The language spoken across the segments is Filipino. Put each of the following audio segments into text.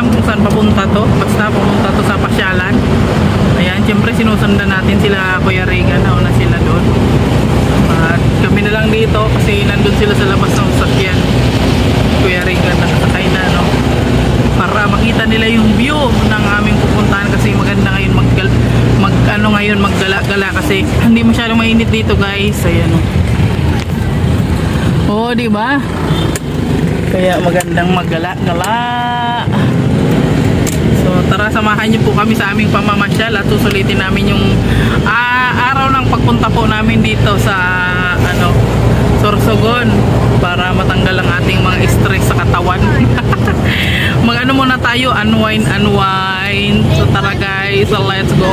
alam kung saan papunta to. Basta papunta to sa pasyalan. Ayan, siyempre sinusundan natin sila Kuya Regan. Nauna sila doon. At kami na lang dito kasi nandun sila sa labas ng sasakyan. Kuya Regan nakasakay na, no? Para makita nila yung view ng aming pupuntahan kasi maganda ngayon maggala-gala kasi hindi masyadong mainit dito, guys. Ayan, oh, di ba? Kaya magandang maggala-gala. So tara, samahan niyo po kami sa aming pamamasyal at susulitin namin yung araw ng pagpunta po namin dito sa Sorsogon para matanggal ang ating mga stress sa katawan. Mag-ano muna tayo, unwind. So tara guys, so let's go.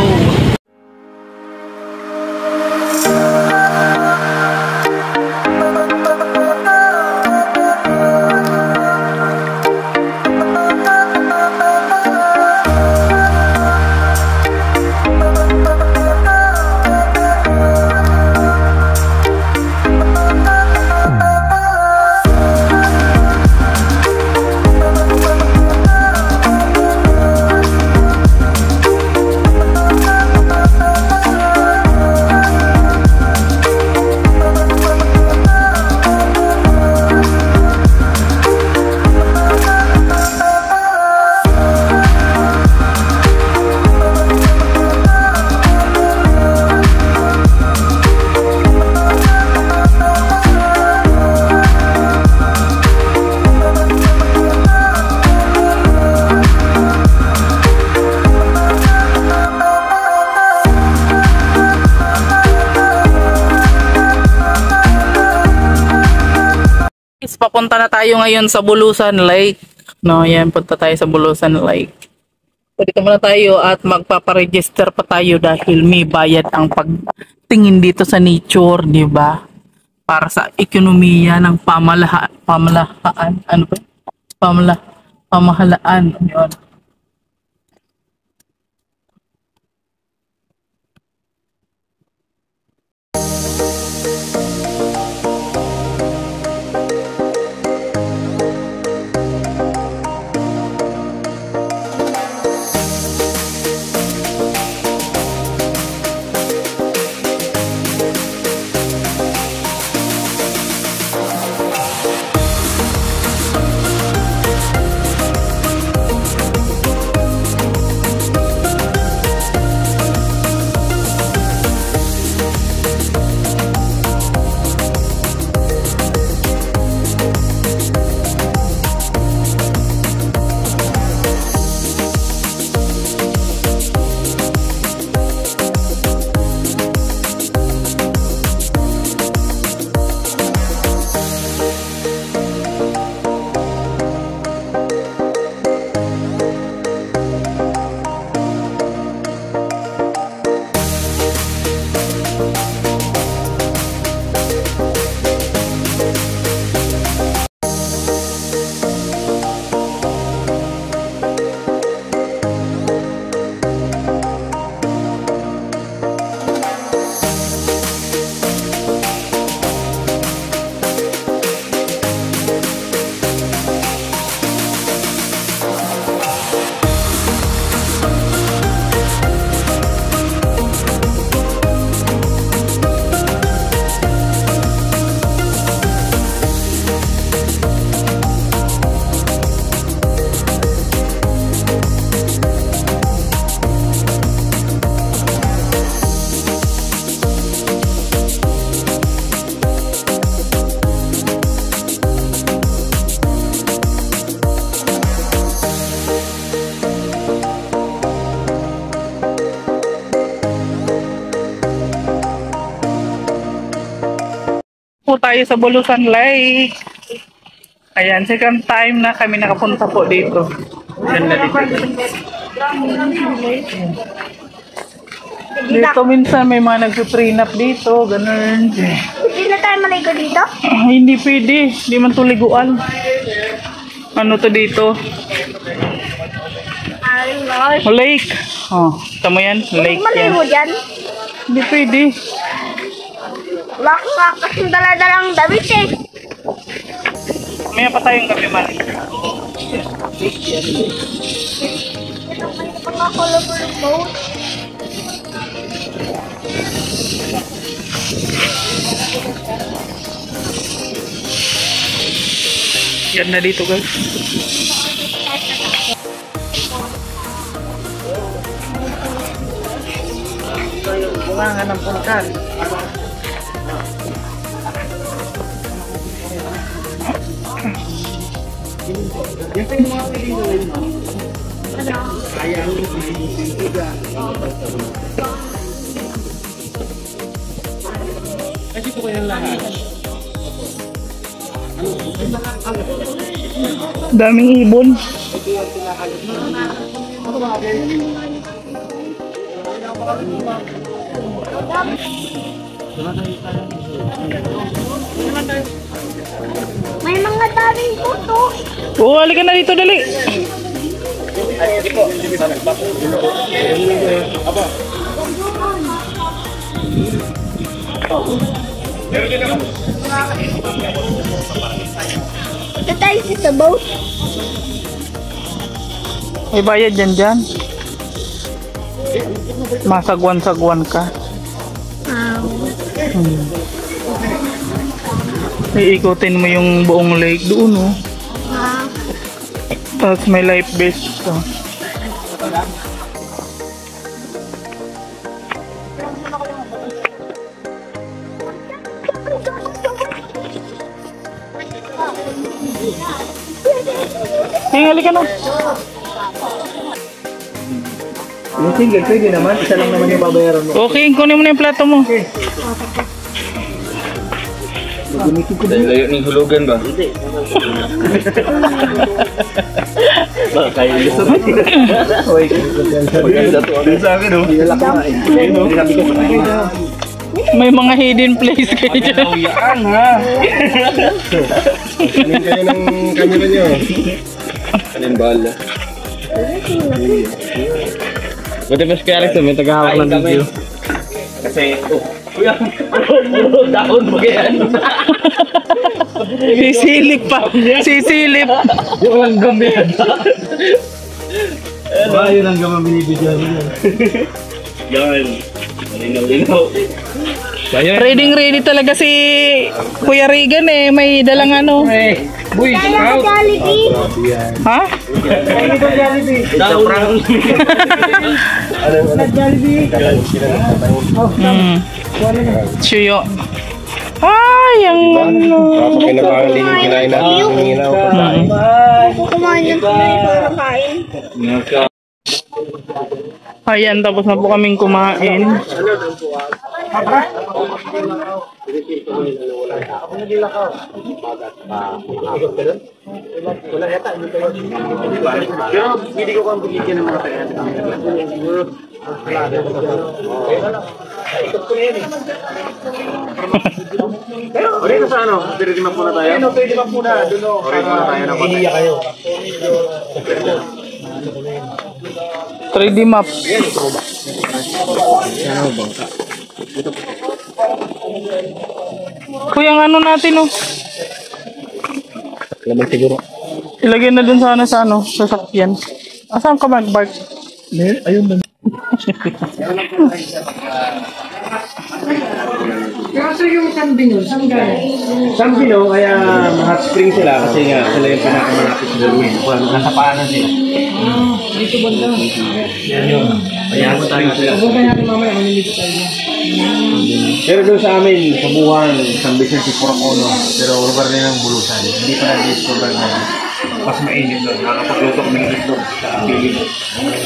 Papunta na tayo ngayon sa Bulusan Lake. No, yan, punta tayo sa Bulusan Lake. So, dito muna tayo at magpaparegister pa tayo dahil may bayad ang pagtingin dito sa nature, di ba? Para sa ekonomiya ng pamahalaan. Yun. Po tayo sa Bulusan Lake. Ayan, second time na kami nakapunta po dito. Ganda dito. Dito minsan may mga nagpiprenup dito, ganun. Hindi na tayo maligo dito? Hindi pwede, hindi man to liguan. Ano to dito? Lake. Oh, tama yan, lake yan. Maligo dyan? Hindi pwede. Wala ka kasing dala-dalang damit eh. May pa tayong gabi man. Mga colorful boat. Ganda dito guys. Bumangan ng pungkan. Kasi ko kayang lahat. Daming ibon. May mga daming puto. Oo, halika na dito, dali. Ito tayo sa boat. May bayad dyan. Masagwan-sagwan ka. Iikutin mo yung buong lake doon, oh. Tapos may life vest. Oh. Hingali ka na. Yung single, pwede naman. Isa lang naman yung babayaran mo. Okay, kunin mo na yung plato mo. Layo ng hulugan ba? Hindi. Baka kayo gusto mo. Sa akin, no? May mga hidden place kayo dyan. Yan, ha? Kanin kayo ng camera nyo. Kanin bala. Buti pa si Alex, may tagahawak ng video. Kasi, kuya, puro daon mo yan. Sisilip pa. Sisilip. Yung langgam yan. Yun ang gamang binibigyan mo yan. Yan. Malinaw-linaw. Ready talaga si Kuya Regan eh. May dalang ano. Boy, Kaya sa Jollibee. Ha? daon. Suyo. Ay, ang ano. Kinain natin yung hinaw. Kukumain ng Pinoy para kain. Ayan, tapos na po kaming kumain. Pero hindi ko kang bigyan ng mga kaya. Orito sa ano? Pwede map muna tayo? Pwede map muna. Orito muna tayo na pati. 3D map. Kuya, ang ano natin oh. Laman siguro. Ilagay na dun sa ano, sa sakyan. Asaan ka mag-bark? Ayun lang. Kaso yung kambing nun, saan galing? Sambino, kaya hot spring sila kasi nga sila yung pinakamalapit sa Darwin. Nasa paanan sila. Dito banda. Yan yun. Kaya mo tayo sila. Pupunta natin mamaya, manilito tayo. Pero doon sa amin, sa Buwan, San Vicente, Porocono, pero lugar rin ng Bulusan. Hindi pa na-discover na mas mainit doon. Nakakapagluto kami ng itlog sa piling.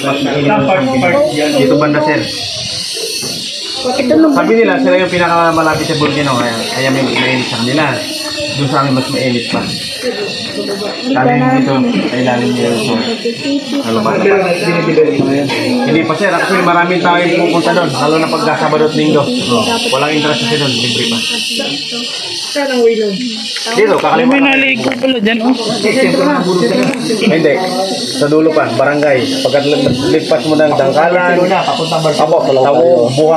Mas mainit doon. Dito banda, sir. Sabi nila, sila yung pinakamalapit sa Burkino, kaya may mainit sa kanila. Doon sa amin mas mainit pa. Sabi dito, kailangan niya yung ano ba? Hindi pa sir, kasi maraming tao yung pupunta doon, lalo na pag Sabado at Linggo. Walang interest kasi doon, libre pa. Saan ang wilong? Dito, May kakalimutan. naligo pala dyan oh. Hindi, sa dulo pa, barangay. Pagkat lipas mo ng Dangkalan,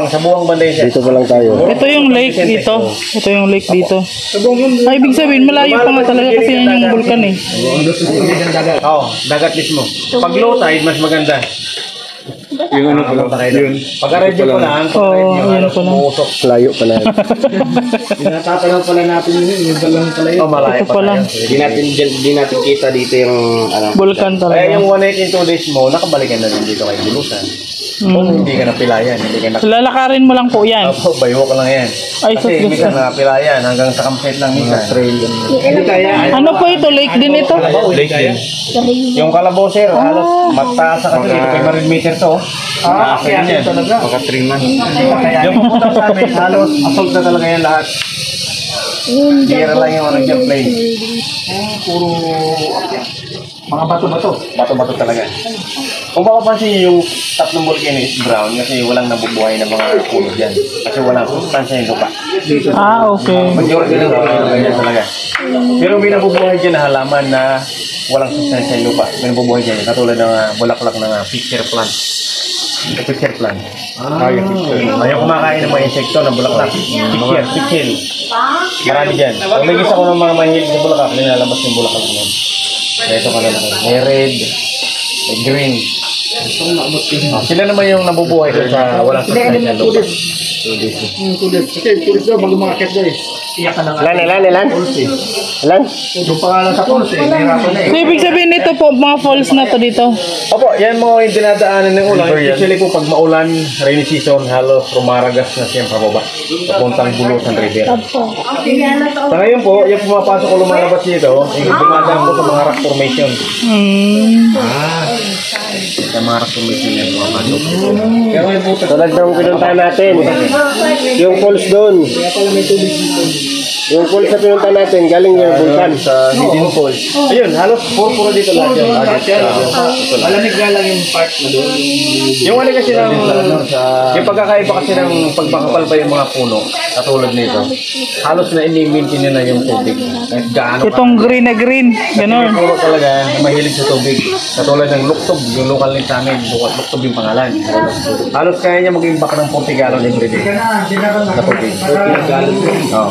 sa buwang banda yun siya. Dito pa lang tayo. Ito yung lake dito. Ito yung lake dito. Ay, ibig sabihin, malayo pa nga talaga kasi kasi yan yung vulkan eh. Oo, dagat mismo. Pag low tide, mas maganda. Yung ano pala tayo. Pag radyo pa lang, Oo, yan po lang. layo pala. Tinatatanong pala natin yun, yung balang pala yun. Oh, malayo Ito pa lang. Di natin kita dito yung ano. Vulkan Kaya talaga. yung 1 night in 2 days mo, nakabalikan na rin dito kay Bulusan. Kung hindi ka napilayan, hindi ka na... Lalakarin mo lang po yan. Opo, baywalk lang yan. Ay, Kasi sus, minsan napilayan, hanggang sa campsite lang minsan. Trail yan. Hindi kaya. Ano po ito? Lake din ito? Lake din. Yung Calabo, sir, halos mataas sa kasi dito, 500 meter to. Kaya yan talaga. Maka 3 months. Yung pupunta sa amin, halos assault na talaga yan lahat. Bira lang yung ano dyan, plain. Puro mga bato-bato. Bato-bato talaga. Kung mapapansin niyo yung tatlong volcano is brown kasi walang nabubuhay na mga puno dyan. Kasi walang sustansya yung lupa. Ah, okay. Majority ng mga ganyan talaga. Pero may nabubuhay dyan na halaman na walang sustansya yung lupa. May nabubuhay dyan. Katulad ng bulaklak ng pitcher plant. Pitcher plant. Ayaw kumakain ng mga insekto ng bulaklak. Pitcher. Marami dyan. Kung may gisa ko ng mga mahilig sa bulaklak, nilalabas yung bulaklak nun. Kaya ito ka na lang. May red, may green. Sila naman yung nabubuhay doon sa walang sustansya ng lupa. Kasi tulis daw, bago makakit daw eh. Iyak ka na nga. Ilan? Yung pangalan sa pulse eh, nahirapan na eh. So, ibig sabihin nito po, mga falls na to dito. Opo, yan mo yung dinadaanan ng ulan. Especially po pag maulan, rainy season, halos rumaragas na siya pababa. Papuntang Bulusan River. Sa ngayon po, yung pumapasok o lumalabas dito, yung dumadaan po sa mga rock formation. Sa mga rock formation yan pumapasok. Tulad ng pinuntahan natin, yung falls doon. Yung falls na pinuntahan natin, galing yung vulkan. Sa Hidden Falls. Ayun, halos puro dito lahat yan. Malamig nga lang yung part na doon. Yung ano kasi ng, yung pagkakaiba kasi ng pagpakapal pa yung mga puno, katulad nito, halos na ini-maintain nila yung tubig. Kahit gaano ka. Itong green na green. Ganon. Puro talaga na mahilig sa tubig. Katulad ng luktob, yung local nito sa amin, luktob yung pangalan. Halos kaya niya mag-imbak ng 40 gallon every day sa tubig. Oo.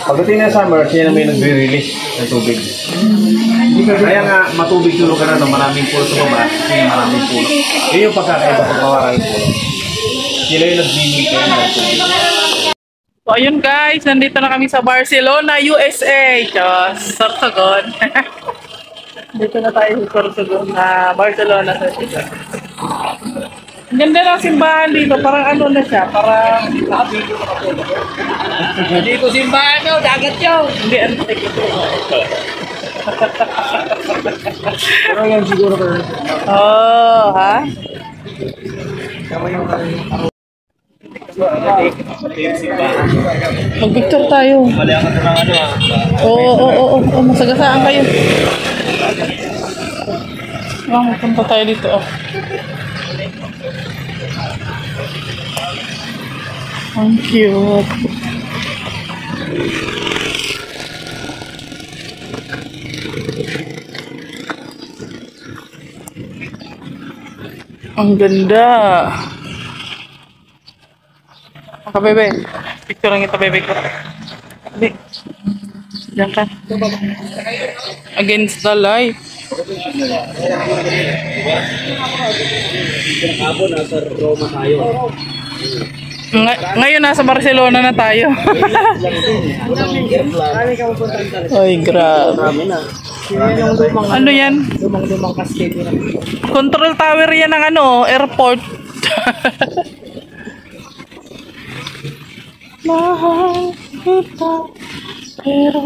Pagdating ng summer, siya na may nagre-release ng tubig. Kaya nga, matubig tulog ka na no, maraming pulo sa baba, kasi maraming pulo. Yun yung pagkakaiba pag maraming pulo. Sila yung nag-maintain ng tubig. So, ayun guys, nandito na kami sa Barcelona, USA. Diyos, Sorsogon. Dito na tayo sa Sorsogon, na Barcelona. Ang ganda ng simbahan dito, parang ano na siya, parang nakabigo na ako. Dito simbahan nyo, dagat nyo. Hindi, ano Pero yan siguro ka. oh, ha? Mag-picture tayo. Maliakan na ng ano Oo, masagasaan kayo. Punta tayo dito, oh. Ang cute. Ang ganda. Maka bebe. Picture lang kita bebe ko. Bebe. Diyan ka. Against the light. Ngayon nasa Barcelona na tayo. Ay, grabe. Ano yan? Lumang cascade na. Control tower yan ng ano, airport. Mahal kita, pero